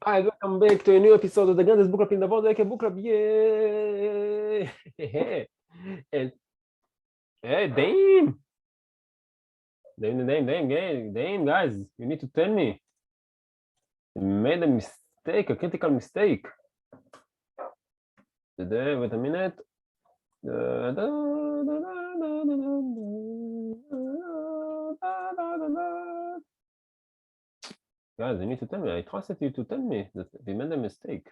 Hi, welcome back to a new episode of the greatest book club in the world, like a book club. Yay! And hey, Dame, guys, you need to tell me. You made a mistake, a critical mistake. Today, wait a minute. Guys, you need to tell me. I trusted you to tell me that we made a mistake.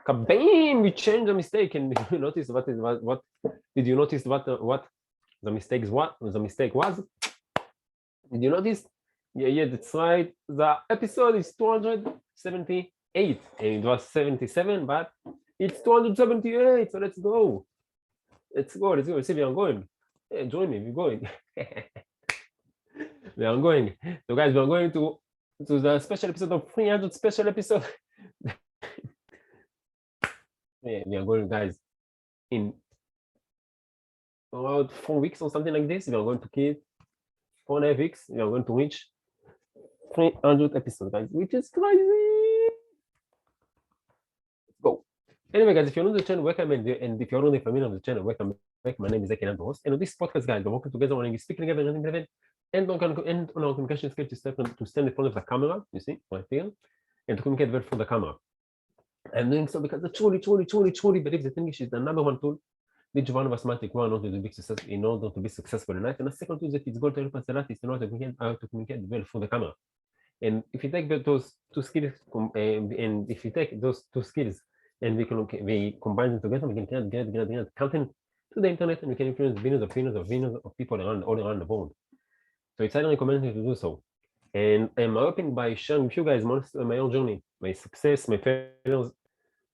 Kabam! We changed the mistake, and you notice what did you notice what the mistake was? Did you notice? Yeah, that's right. The episode is 278, and it was 77, but it's 278. So let's go. Let's see, we are going. Hey, join me. We're going. We are going. So, guys, we are going to the special episode of 300 special episode. Yeah, we are going, guys, in about 4 weeks or something like this. We are going to keep 4.5 weeks. We are going to reach 300 episodes, guys, which is crazy. Let's go. Anyway, guys, if you're new to the channel, welcome, and if you're already familiar with the channel, welcome back. My name is Zach, and I'm the host. And on this podcast, guys, we're working together on speaking together and on our communication skills to stand in front of the camera, you see, right here, and to communicate well through the camera. I'm doing so because I truly believe that English is the number one tool which one of us might require in order to be successful in life. And the second tool that is going to help us a lot is in order to communicate well through the camera. And if you take those two skills, and if you take those two skills and we combine them together, we can create great content to the internet, and we can influence billions of people all around the world. So it's highly recommended to do so. And I'm hoping by sharing with you guys my own journey, my success, my failures,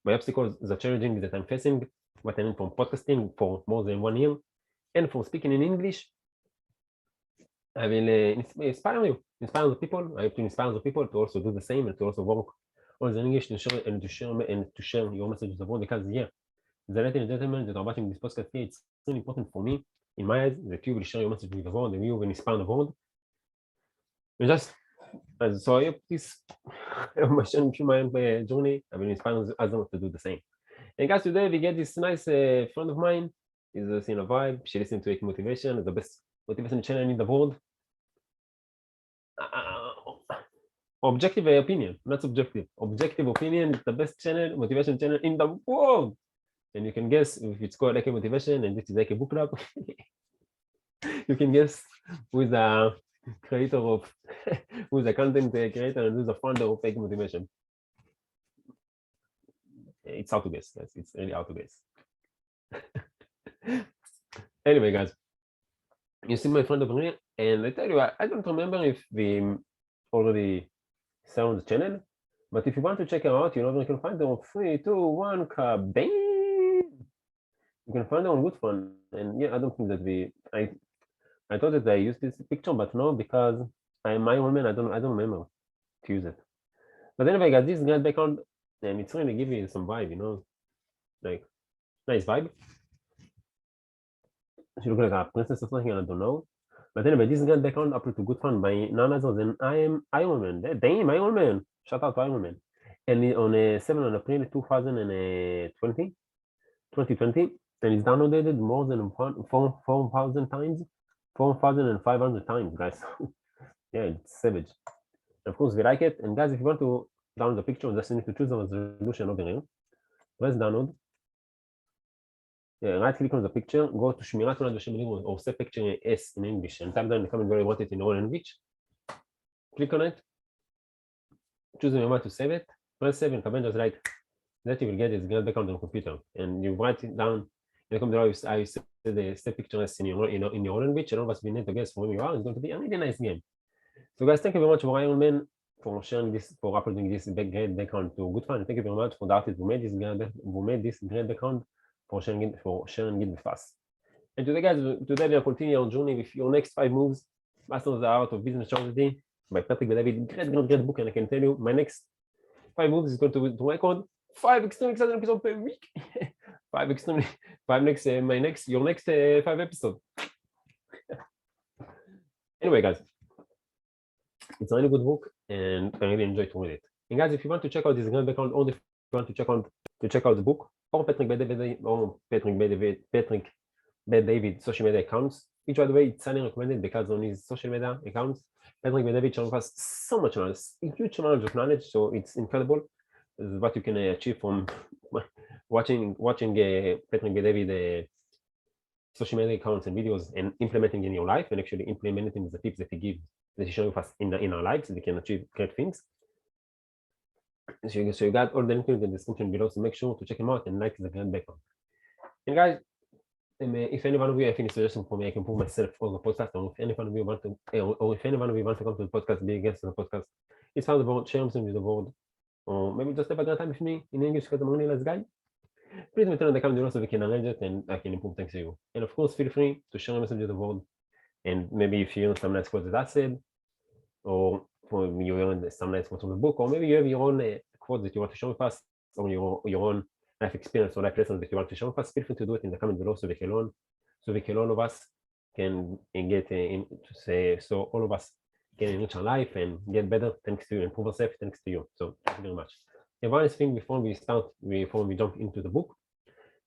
my obstacles, the challenges that I'm facing, what I learned from podcasting for more than 1 year, and from speaking in English. I will inspire the people. I hope to inspire the people to also do the same and to also work on the English to share your message with the world. Because yeah, the ladies and gentlemen that are watching this podcast here, it's really important for me, in my eyes, that you will share your message with the world and you will inspire the world. And just so I hope this my journey, I will inspire others to do the same. And guys, today we get this nice friend of mine. He's a Cena Vibe. She listens to Wake Motivation, the best motivation channel in the world. Objective opinion, not subjective. Objective opinion is the best channel, motivation channel in the world. And you can guess if it's called like a motivation and this is like a book club. You can guess who's the creator of, who's the content creator and who's the founder of Fake Motivation. It's how to guess. It's really how to guess. Anyway, guys, you see my friend over here, and I tell you, I don't remember if we already saw on the channel, but if you want to check her out, you know, you can find her on 3, 2, 1, kabam! You can find her on Good Fun, and yeah, I don't think that I thought that I used this picture, but no, because I'm my own man, I don't remember to use it. But anyway, guys, this great background, and it's really giving you some vibe, you know, like nice vibe. She looks like a princess or something, I don't know. But anyway, this great background uploaded to Good Fun by none other than I am Iron Man. Damn, Iron Man! Shout out to Iron Man. And on 7 April 2020, and it's downloaded more than 4,000 times, 4,500 times, guys. Yeah, it's savage. Of course, we like it. And guys, if you want to download the picture, just need to choose the resolution over here. Press download. Yeah, right click on the picture, go to Shmirat or say picture S in English, and type down in the comment where you want it in all language. Click on it, choose the moment to save it, press save, and comment just like that. You will get this great background on the computer, and you write it down. You come down, I say the step picture S in your language, and all of us we need to guess from where you are. It's going to be a really nice game. So guys, thank you very much for Iron Man for sharing this, for uploading this great background to Good Fun. Thank you very much for the artist who made this great background, for sharing it with us. And today, guys, we are continuing our journey with your next 5 moves, Masters the Art of Business Strategy by Patrick David. Great book, and I can tell you, my next 5 moves is going to record 5 extremely exciting episodes per week. Your next 5 episodes. Anyway, guys, it's a really good book, and I really enjoyed to read it. And guys, if you want to check out this grand background, or if you want to check out the book, or Patrick Bet-David social media accounts, which by the way, it's highly recommended because on his social media accounts, Patrick Bet-David has so much knowledge, a huge knowledge of knowledge, so it's incredible. This is what you can achieve from watching Patrick Bet-David social media accounts and videos and implementing in your life, and actually implementing the tips that he gives, that he shows us in our lives, so we can achieve great things. So you got all the links in the description below, so make sure to check them out and like the grand background. And guys, if any one of you have any suggestion for me, I can improve myself for the podcast, or if any one of you want to, come to the podcast, be a guest on the podcast, it's how the world, share something with the world, or maybe just have a great time with me in English because I'm a really nice guy. Please let me know in the comment below so we can arrange it and I can improve thanks to you. And of course, feel free to share a message with the world. And maybe if you hear some nice quotes that I said, or you hear some nice quotes from the book, or maybe you have your own quotes that you want to share with us, or your own life experience or life lessons that you want to share with us, feel free to do it in the comment below so we can all of us can get so all of us can enrich our life and get better thanks to you, improve ourselves thanks to you. So thank you very much. And one last thing before we jump into the book,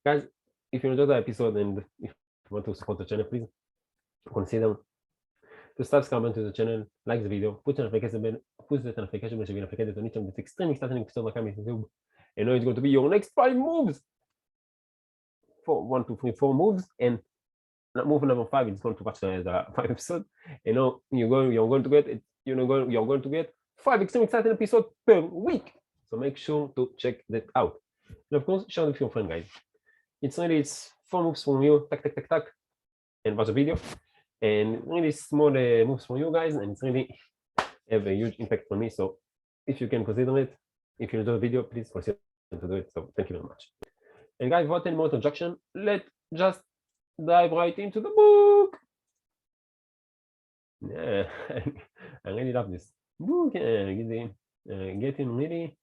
guys, if you enjoyed the episode and if you want to support the channel, please consider to subscribe to the channel, like the video, put the notification bell so you'll be notified on each of the extremely exciting episodes coming to YouTube. And now it's going to be your next 5 moves. 1, 2, 3, 4 moves, and move number 5 is going to watch the 5 episodes. And now you're going to get 5 extremely exciting episodes per week. So make sure to check that out. And of course, share it with your friend, guys. It's 4 moves from you, tack, and watch the video. And really small moves from you guys, and it's really have a huge impact on me. So if you can consider it, if you enjoy the video, please consider to do it. So thank you very much. And guys, without any more introduction, let's just dive right into the book. Yeah, I really love this book. Getting really,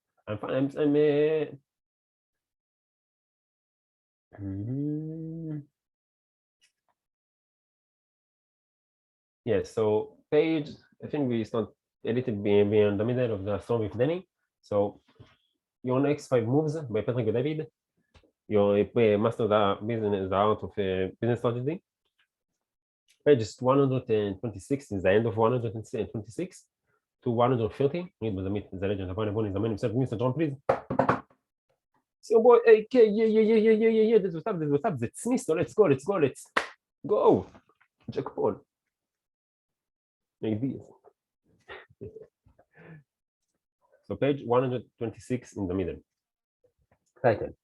yeah, so page, I think we start a little bit in the middle of the story with Danny. So your next 5 moves by Patrick David. Your master the business, the art of business strategy. Page 126 is the end of 126 to 130. Read the legend of Vanabon is the man himself. Mr. John, please. So boy, okay, yeah. This was up. That's me. So let's go. Jack Paul. Like this. So page 126 in the middle. Title: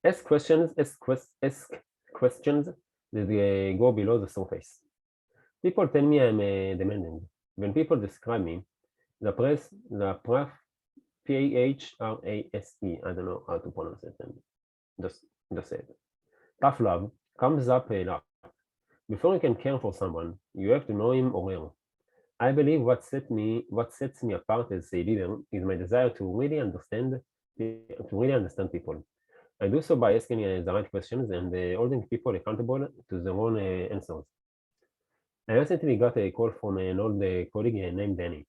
Ask questions that go below the surface. People tell me I'm demanding. When people describe me, the P-H-R-A-S-E, I don't know how to pronounce it, and just say it. Tough love comes up a lot. Before you can care for someone, you have to know him or her. I believe what sets me apart as a leader is my desire to really understand people. I do so by asking the right questions and holding people accountable to their own answers. I recently got a call from an old colleague named Danny.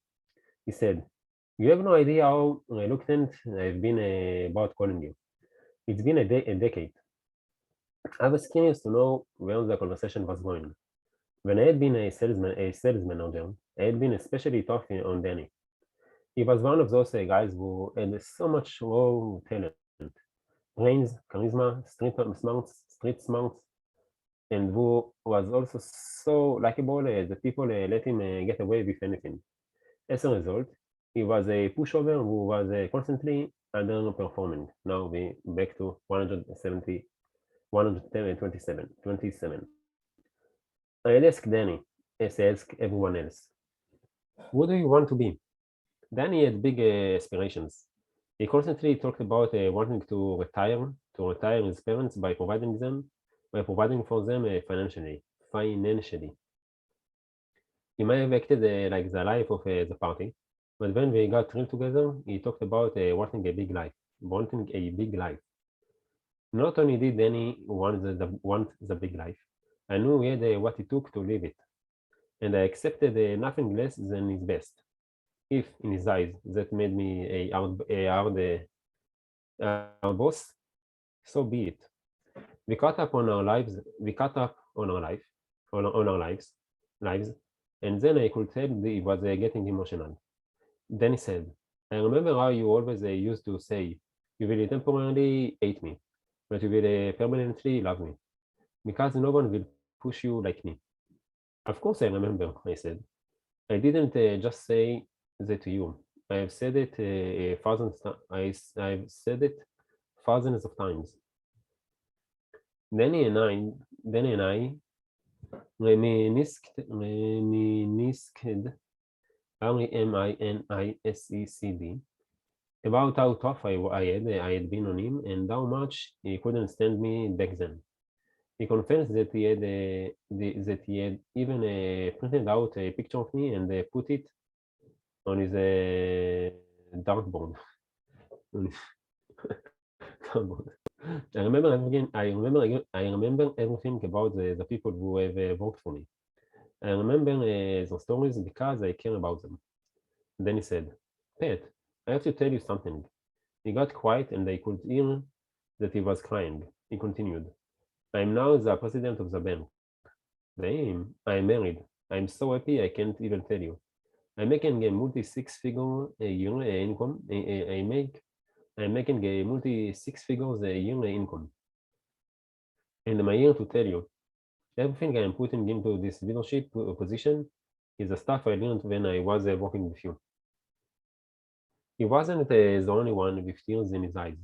He said, "You have no idea how reluctant I've been about calling you. It's been a decade. I was curious to know where the conversation was going. When I had been a sales manager, I had been especially tough on Danny. He was one of those guys who had so much raw talent, brains, charisma, street smarts, and who was also so likable that people let him get away with anything. As a result, he was a pushover who was constantly underperforming. Now we back to 127. I asked Danny, as I asked everyone else, "Who do you want to be?" Danny had big aspirations. He constantly talked about wanting to retire his parents by providing for them financially. He may have acted like the life of the party, but when we got real together, he talked about wanting a big life, wanting a big life. Not only did Danny want the big life, I knew he had what it took to live it, and I accepted nothing less than his best. If, in his eyes, that made me our boss, so be it. We caught up on our lives. We caught up on our life, on our lives, and then I could tell he was getting emotional. Then he said, "I remember how you always used to say, you will temporarily hate me, but you will permanently love me, because no one will push you like me." Of course I remember, I said. I didn't just say that to you. I have said it I've said it thousands of times. Danny and I, Danny and I reminisced, Reminisced about how tough I had been on him and how much he couldn't stand me back then. He confessed that that he had even printed out a picture of me and put it on his dartboard. Dartboard. I remember everything about the people who have worked for me. I remember the stories because I care about them. Then he said, "Pat, I have to tell you something." He got quiet and I could hear that he was crying. He continued, "I'm now the president of the bank. I'm married. I'm so happy I can't even tell you. I'm making a multi six figure a year income. I'm making a multi six figures a year income. And I'm here to tell you, everything I'm putting into this leadership position is the stuff I learned when I was working with you." He wasn't the only one with tears in his eyes.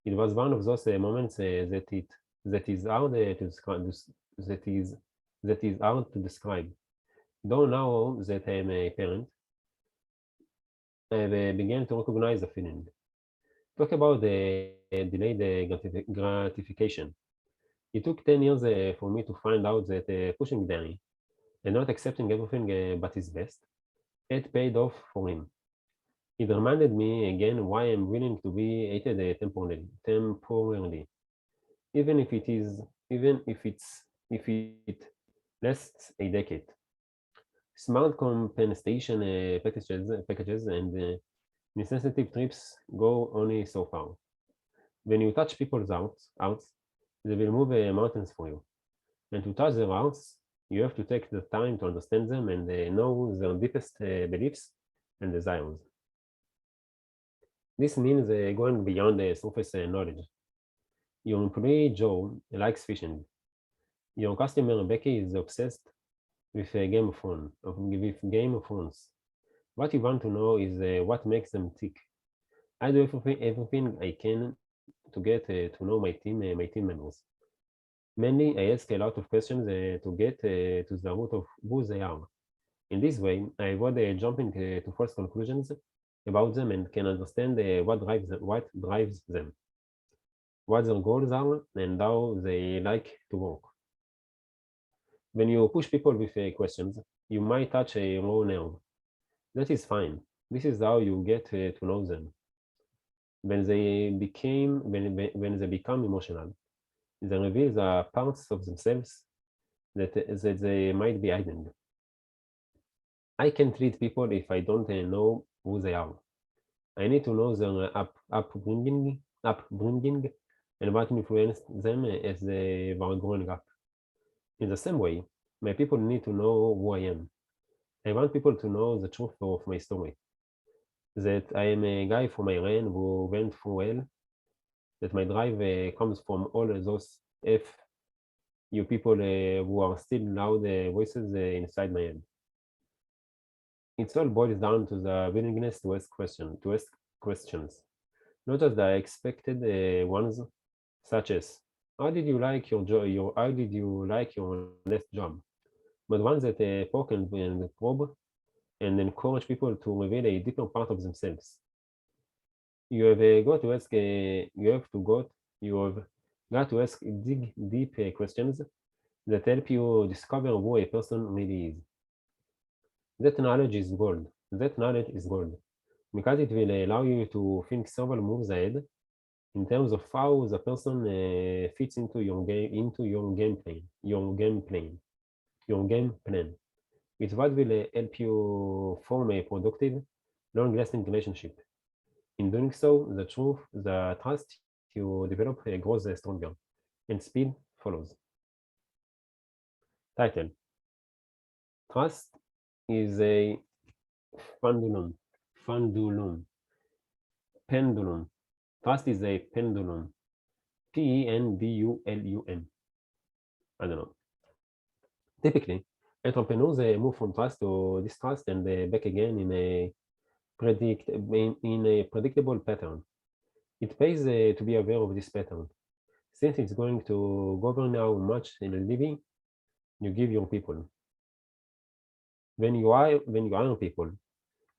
It was one of those moments that is hard to describe. That is that is hard to describe. Though now that I'm a parent, I began to recognize the feeling. Talk about the delayed gratification. It took 10 years for me to find out that pushing Danny and not accepting everything but his best had paid off for him. It reminded me again why I'm willing to be hated temporarily, even if it is, even if it lasts a decade. Smart compensation packages and necessity trips go only so far. When you touch people's hearts, they will move mountains for you. And to touch their hearts, you have to take the time to understand them and know their deepest beliefs and desires. This means going beyond the surface knowledge. Your employee Joe likes fishing. Your customer Becky is obsessed with Game of Thrones. What you want to know is what makes them tick. I do everything I can to get to know my team members. Mainly, I ask a lot of questions to get to the root of who they are. In this way, I avoid jumping to false conclusions about them and can understand what drives them, what their goals are, and how they like to work. When you push people with questions, you might touch a raw nerve. That is fine. This is how you get to know them. When they become emotional, they reveal the parts of themselves that they might be hiding. I can't lead people if I don't know who they are. I need to know their upbringing, and what influenced them as they were growing up. In the same way, my people need to know who I am. I want people to know the truth of my story. That I am a guy from Iran who went through hell. That my drive comes from all those F you people who are still loud voices inside my head. It all boils down to the willingness to ask questions, not just the expected ones, such as how did you like your job? How did you like your last job? But ones that poke and probe and encourage people to reveal a deeper part of themselves. You have got to ask. You have to got. You have got to ask dig deep questions that help you discover who a person really is. That knowledge is gold. That knowledge is gold because it will allow you to think several moves ahead in terms of how the person fits into your game plan. It's what will help you form a productive, long-lasting relationship. In doing so, the trust you develop grows stronger, and speed follows. Title: Trust is a pendulum. Pendulum. Trust is a pendulum. Pendulum. I don't know. Typically, entrepreneurs move from trust to distrust and back again in a predictable pattern. It pays to be aware of this pattern, since it's going to govern how much living you give your people. When you hire people,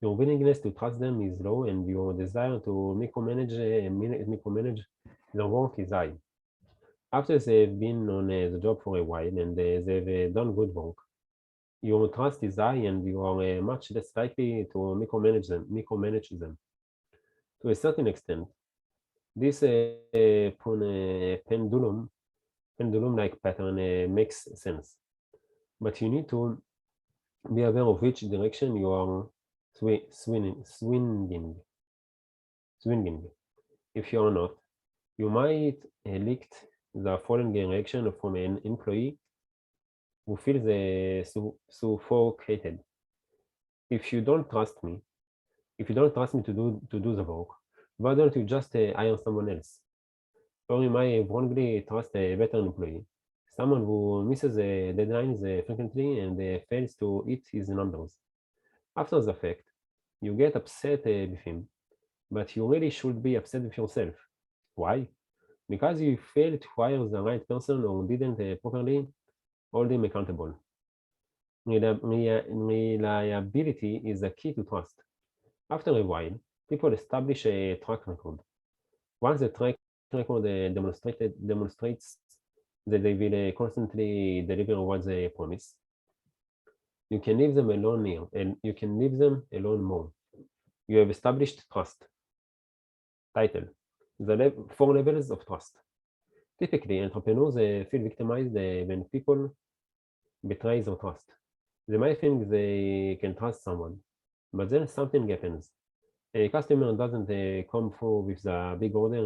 your willingness to trust them is low, and your desire to micromanage their work is high. After they've been on the job for a while and they've done good work, your trust is high, and you are much less likely to micromanage them. To a certain extent, this pendulum-like pattern makes sense, but you need to be aware of which direction you are swinging. If you are not, you might elect the following reaction from an employee who feels suffocated. If you don't trust me to do the work, why don't you just hire someone else? Or you might wrongly trust a better employee, someone who misses deadlines frequently and fails to hit his numbers. After the fact, you get upset with him, but you really should be upset with yourself. Why? Because you failed to hire the right person or didn't properly hold him accountable. Reliability is the key to trust. After a while, people establish a track record. Once the track record demonstrates that they will constantly deliver what they promise, you can leave them alone more. You have established trust. Title: The 4 levels of trust. Typically, entrepreneurs feel victimized when people betray their trust. They might think they can trust someone, but then something happens. A customer doesn't come through with the big order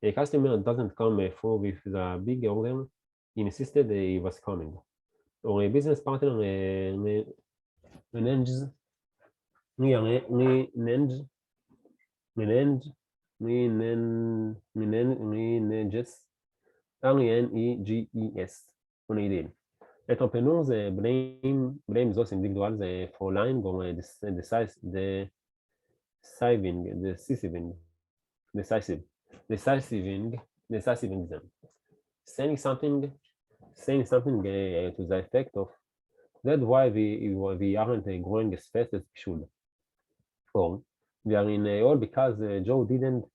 a customer doesn't come through with the big order he insisted he was coming. Or a business partner reneges reneges on a deal. Entrepreneurs blame those individuals for lying or decisive, decisiving them, saying something, to the effect of, "That's why we aren't growing as fast as we should," or "We are in a hole because Joe didn't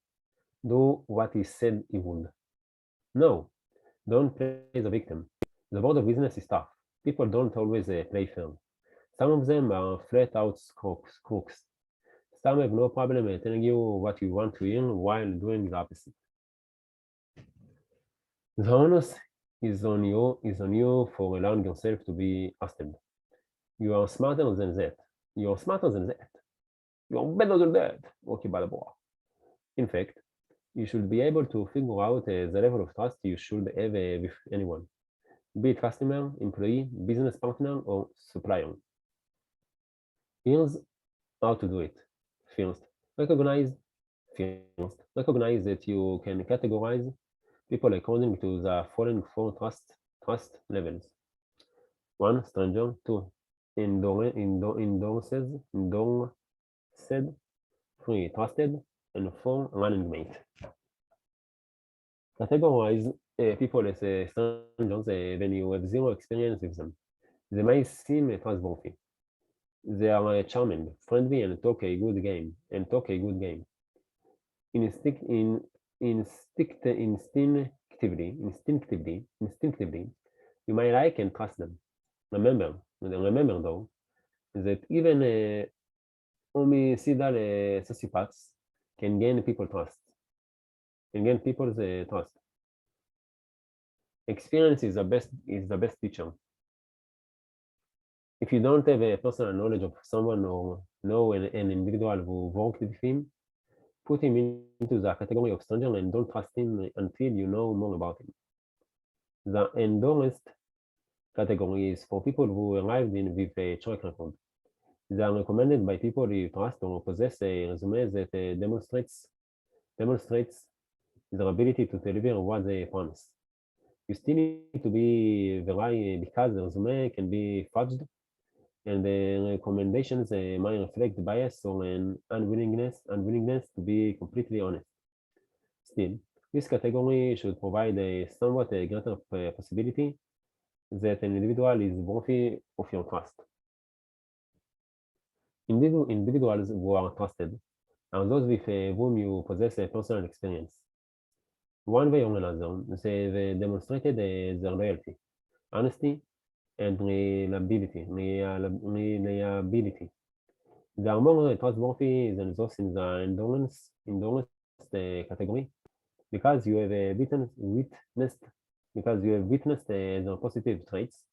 do what he said he would." No, don't play the victim. The world of business is tough. People don't always play fair. Some of them are flat out crooks. Some have no problem telling you what you want to hear while doing the opposite. The onus is on you for allowing yourself to be hostile. You are smarter than that. You are smarter than that. You are better than that. Okay, Balboa. In fact, you should be able to figure out the level of trust you should have with anyone, be it customer, employee, business partner, or supplier. Here's how to do it. First, recognize that you can categorize people according to the following 4 trust levels. 1. Stranger. 2. Endorsed. 3. Trusted. And 4. Running mate. Categorize people as strangers when you have zero experience with them. They may seem trustworthy. They are charming, friendly, and talk a good game. Instinctively, you may like and trust them. Remember though, that even homicidal sociopaths can gain people's trust. Experience is the best teacher. If you don't have a personal knowledge of someone or know an individual who worked with him, put him into the category of stranger and don't trust him until you know more about him. The endorsed category is for people who arrived in with a track record. They are recommended by people you trust or possess a resume that demonstrates their ability to deliver what they promise. You still need to be very because the resume can be fudged and the recommendations might reflect bias or an unwillingness to be completely honest. Still, this category should provide a somewhat greater possibility that an individual is worthy of your trust. Individuals who are trusted are those with whom you possess a personal experience. One way or another, they demonstrated their loyalty, honesty, and reliability. They are more trustworthy than those in the endurance category because you have witnessed their positive traits,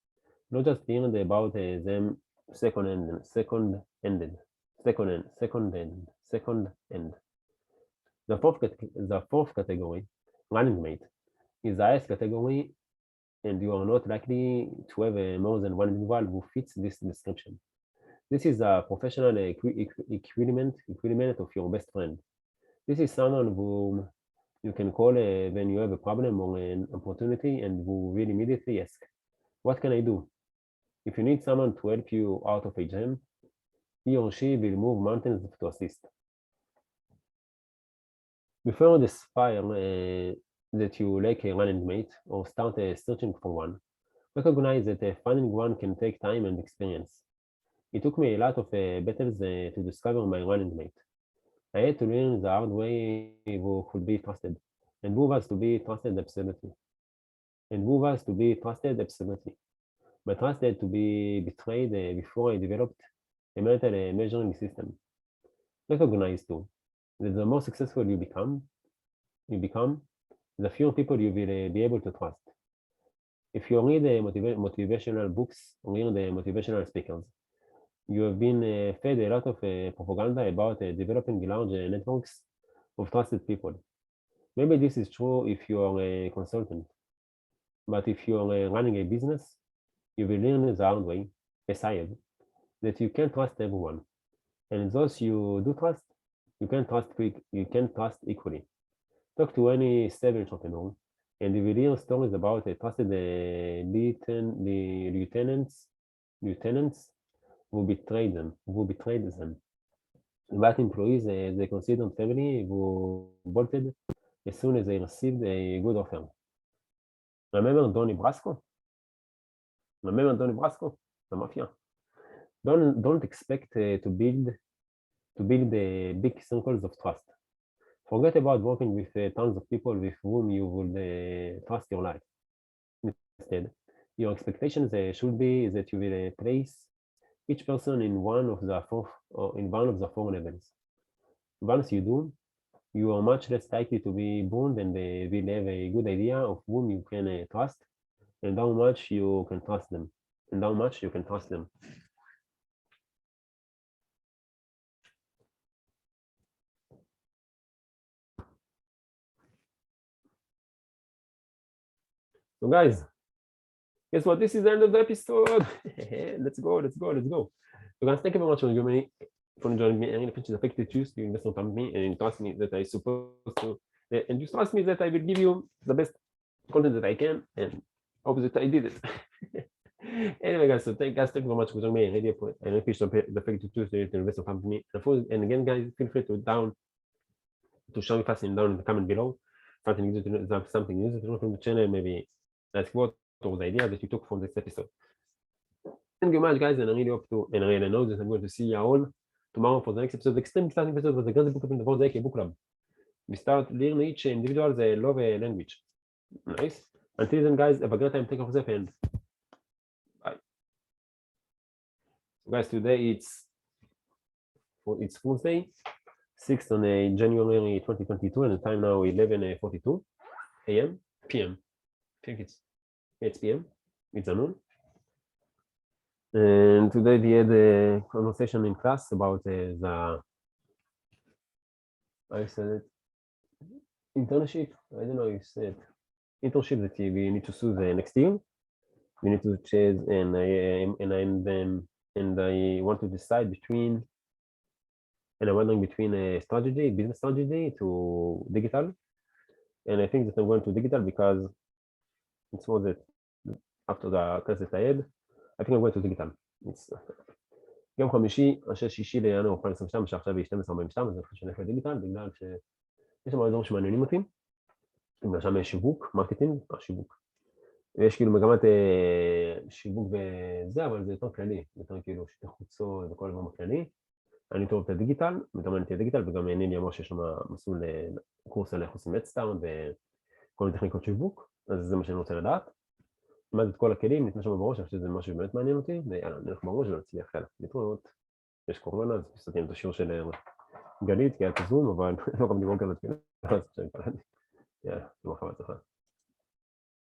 not just heard about them second-handed. The fourth category, running mate, is the highest category, and you are not likely to have more than one individual who fits this description. This is a professional equivalent of your best friend. This is someone whom you can call when you have a problem or an opportunity and who will immediately ask, what can I do? If you need someone to help you out of a jam, he or she will move mountains to assist. Before this fire that you lack a running mate or start searching for one, recognize that finding one can take time and experience. It took me a lot of battles to discover my running mate. I had to learn the hard way who could be trusted, and who was to be trusted absolutely. My trust had to be betrayed before I developed a mental measuring system. Recognize too that the more successful you become, the fewer people you will be able to trust. If you read motivational books or read motivational speakers, you have been fed a lot of propaganda about developing large networks of trusted people. Maybe this is true if you are a consultant, but if you are running a business, you will learn the hard way, as I have, that you can't trust everyone, and those you do trust, you can trust equally. Talk to any savvy entrepreneur, and you will hear stories about trusted lieutenants who betrayed them, about employees they considered family who bolted as soon as they received a good offer. Remember Donnie Brasco? The mafia. Don't expect to build big circles of trust. Forget about working with tons of people with whom you would trust your life. Instead, your expectations should be that you will place each person in one of the four levels. Once you do, you are much less likely to be burned and will have a good idea of whom you can trust and how much you can trust them. So guys, guess what? This is the end of the episode. Let's go. So guys, thank you very much for joining me. I really appreciate the fact that you invest on me and you trust me that I supposed to, and you trust me that I will give you the best content that I can, and hope that I did it. Anyway, guys, so thank you very much for joining me. I really appreciate the fact that you choose to invest on me. And again, guys, feel free to show me fasting down in the comment below. Something useful to know from the channel, maybe that's what was the idea that you took from this episode. Thank you much, guys, and I really hope to, and I really know that I'm going to see you all tomorrow for the next episode. The extremely exciting episode was the Grand Book of the World Book Club. We start learning each individual love language. Nice. Until then, guys, have a great time. Take care of yourself and bye. So, guys, today it's Thursday, 6th on January 2022, and the time now 11:42 a.m. p.m. I think it's p.m. It's noon. And today we had a conversation in class about the, I said it, internship. I don't know, you said internship that we need to do the next year. We need to choose, and I want to decide between, and I'm wondering between a strategy, business strategy, to digital. And I think that I'm going to digital because it's more that after the class that I had, I think I'm going to digital. It's יום חמישי, 6 לינואר 2022, שעכשיו היא 12:42, אז אני חושב שאני הולך לדיגיטל, בגלל שיש שם דברים שמעניינים אותי. בגלל שם יש שיווק, מרקטינג, שיווק. ויש כאילו מגמת שיווק וזה, אבל זה יותר כללי, יותר כאילו שתי חוצות וכל הדברים הכללי. אני טוב את הדיגיטל, מתאמן את הדיגיטל, וגם נילי אמר שיש שם מסלול קורס על איך עושים אדסטארט וכל מיני טכניקות שיווק, אז זה מה שאני רוצה לדעת. למד את כל הכלים, נתנה שם בראש, אני חושב שזה משהו שבאמת מעניין אותי, ויאללה, נלך בראש ונצליח, יאללה, להתראות. יש קורונה, אז מסתכלים את השיעור של גלית, כי היה את הזום, אבל לא גם דיבור כאן לתפילה, אז עכשיו נתפלדתי. יאללה, זה מחר בהצלחה.